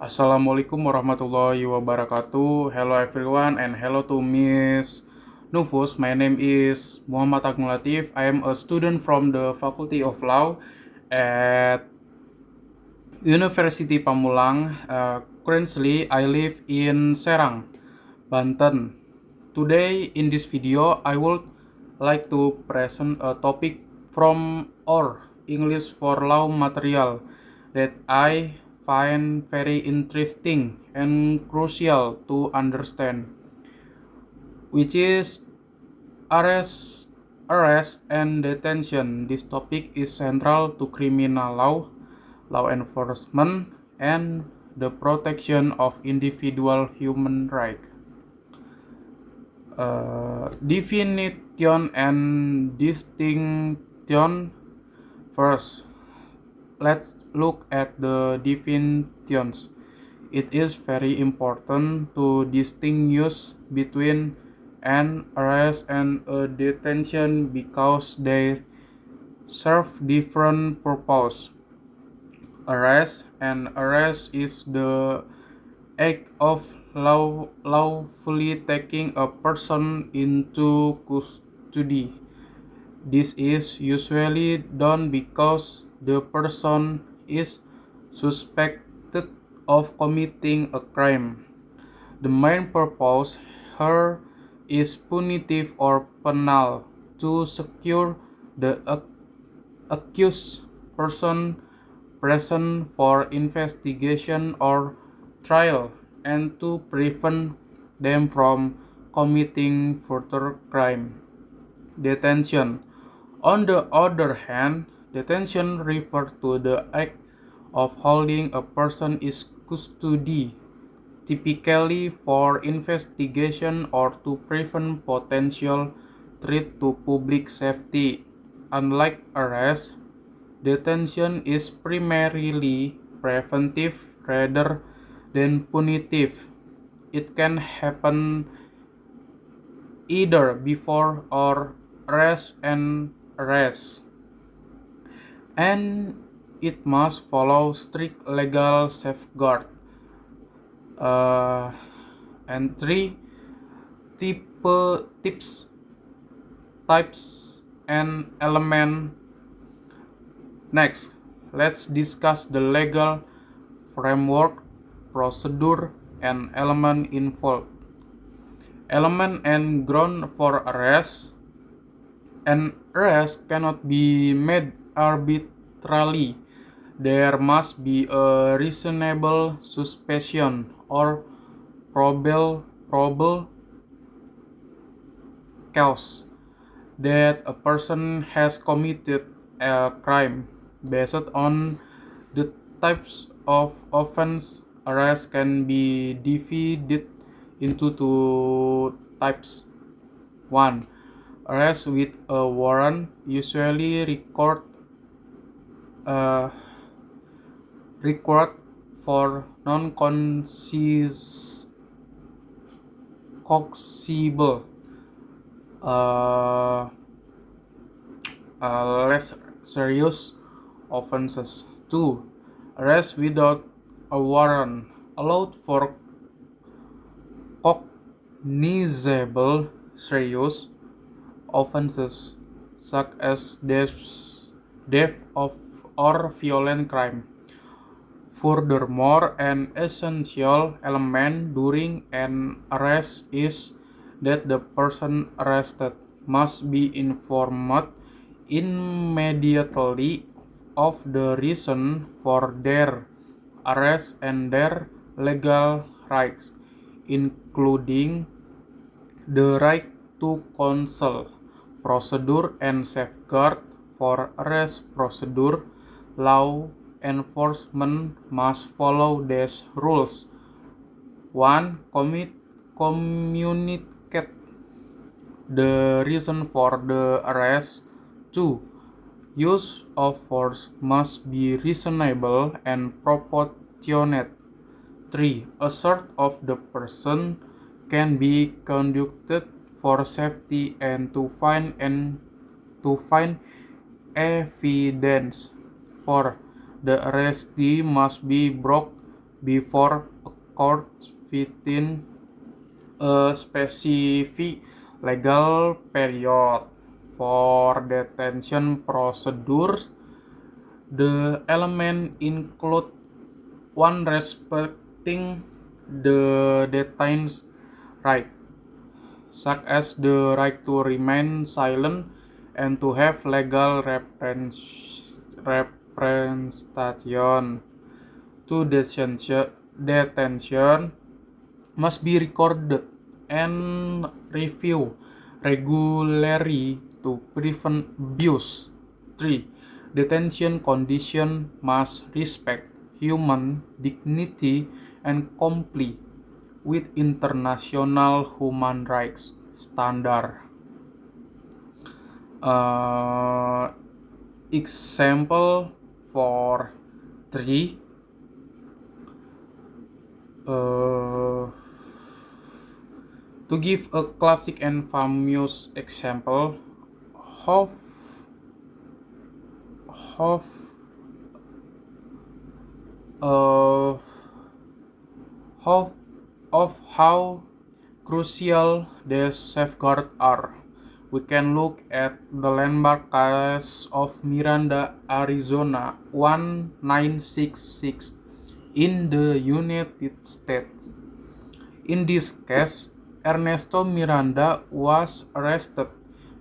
Assalamualaikum warahmatullahi wabarakatuh. Hello everyone and hello to Miss Nufus. My name is Muhammad Agung Latif. I am a student from the Faculty of Law at University Pamulang. Currently, I live in Serang, Banten. Today, in this video, I would like to present a topic from our English for Law material that I find very interesting and crucial to understand, which is arrest and detention. This topic is central to criminal law, law enforcement, and the protection of individual human rights. Definition and distinction. First, let's look at the definitions. It is very important to distinguish between an arrest and a detention because they serve different purposes. Arrest is the act of lawfully taking a person into custody. This is usually done because the person is suspected of committing a crime. The main purpose here is punitive or penal to secure the accused person present for investigation or trial and to prevent them from committing further crime. Detention. On the other hand, detention refers to the act of holding a person in custody, typically for investigation or to prevent potential threat to public safety. Unlike arrest, detention is primarily preventive rather than punitive. It can happen either before or arrest, and it must follow strict legal safeguard. And three tips, types, and element. Next, let's discuss the legal framework, procedure, and element involved. Element and ground for arrest. An arrest cannot be made arbitrarily. There must be a reasonable suspicion or probable cause that a person has committed a crime. Based on the types of offense, arrest can be divided into two types. 1. Arrest with a warrant, usually required for non-cognizable less serious offenses. 2. Arrest without a warrant, allowed for cognizable serious offenses such as death or violent crime. Furthermore, an essential element during an arrest is that the person arrested must be informed immediately of the reason for their arrest and their legal rights, including the right to counsel. Procedure and safeguard for arrest procedure. Law enforcement must follow these rules. 1. Communicate the reason for the arrest. 2. Use of force must be reasonable and proportionate. 3. A search of the person can be conducted for safety and to find evidence. 4. The arrestee must be brought before a court within a specific legal period. For detention procedures, the elements include one respecting the detained's right, such as the right to remain silent and to have legal representation. To detention must be recorded and reviewed regularly to prevent abuse. 3. Detention condition must respect human dignity and comply with international human rights standard. Example for 3. To give a classic and famous example of of uh, of, of how crucial the safeguards are, we can look at the landmark case of Miranda, Arizona 1966 in the United States. In this case, Ernesto Miranda was arrested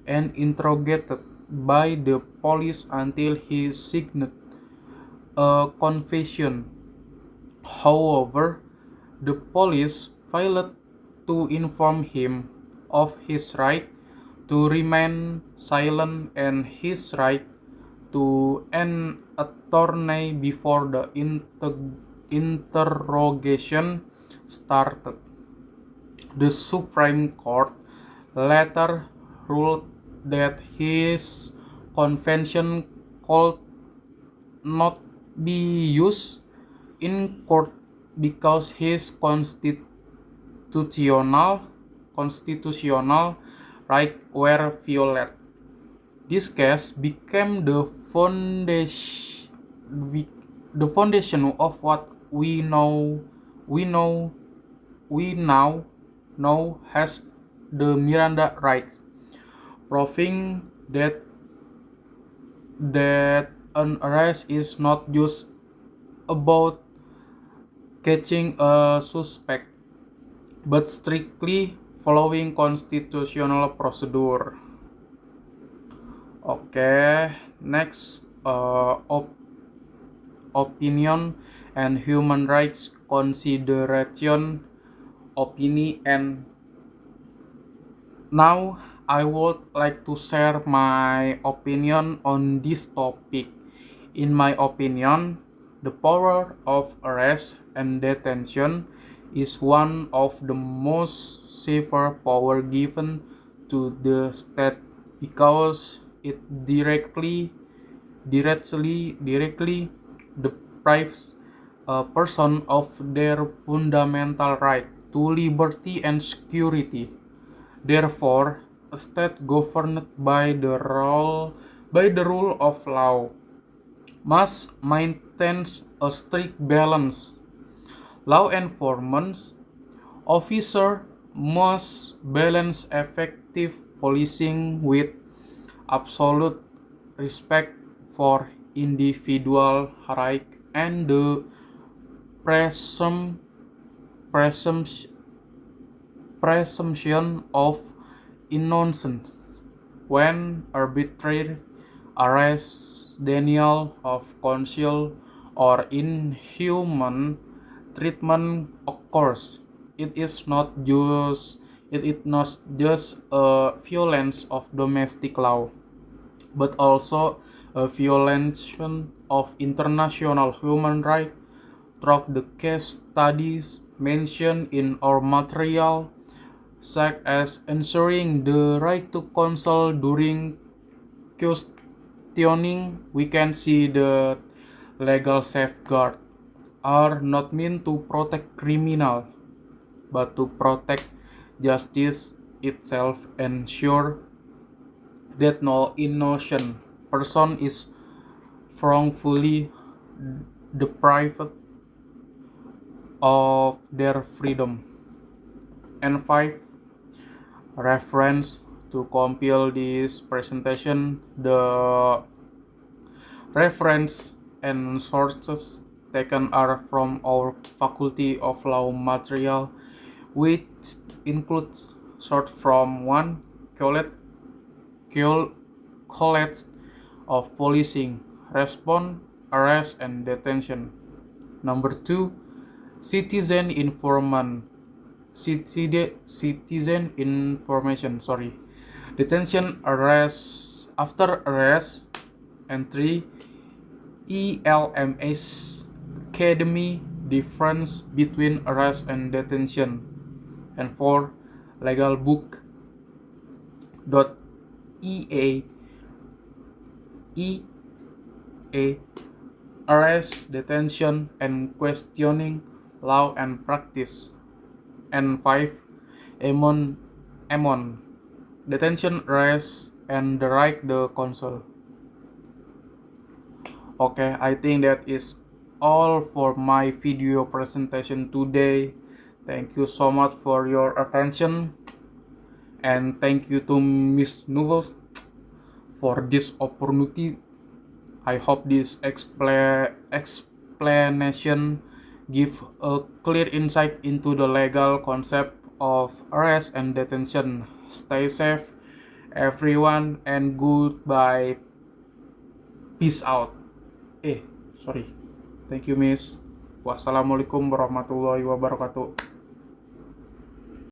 and interrogated by the police until he signed a confession. However, the police failed to inform him of his right to remain silent and his right to an attorney before the interrogation started. The Supreme Court later ruled that his confession could not be used in court because his constitutional rights were violated. This case became the foundation of what we now know as the Miranda rights, proving that an arrest is not just about catching a suspect, but strictly following constitutional procedure. Okay, next opinion and human rights consideration. And now I would like to share my opinion on this topic. In my opinion, the power of arrest and detention is one of the most severe power given to the state because it directly deprives a person of their fundamental right to liberty and security. Therefore, a state governed by the rule of law must maintain a strict balance. Law enforcement officer must balance effective policing with absolute respect for individual rights and the presumption of innocence. When arbitrary arrest, denial of counsel, or inhuman treatment occurs, it is not just a violence of domestic law, but also a violation of international human rights through the case studies mentioned in our material, such as ensuring the right to counsel during questioning. We can see the legal safeguards are not meant to protect criminal, but to protect justice itself, ensure that no innocent person is wrongfully deprived of their freedom. And 5. Reference to compile this presentation. The reference and sources taken are from our Faculty of Law material, which includes source from 1. College of Policing, Response, Arrest, and Detention. Number 2. Citizen information, detention, arrest, after arrest. And 3. ELMS Academy, difference between arrest and detention. And 4. legalbook.ea arrest, detention, and questioning, law and practice. And 5. Emon, detention, arrest, and the right the counsel. Okay, I think that is all for my video presentation today. Thank you so much for your attention, and thank you to Miss Nuvel for this opportunity. I hope this explanation give a clear insight into the legal concept of arrest and detention. Stay safe, everyone, and goodbye. Peace out. Sorry. Thank you, Miss. Wassalamualaikum warahmatullahi wabarakatuh.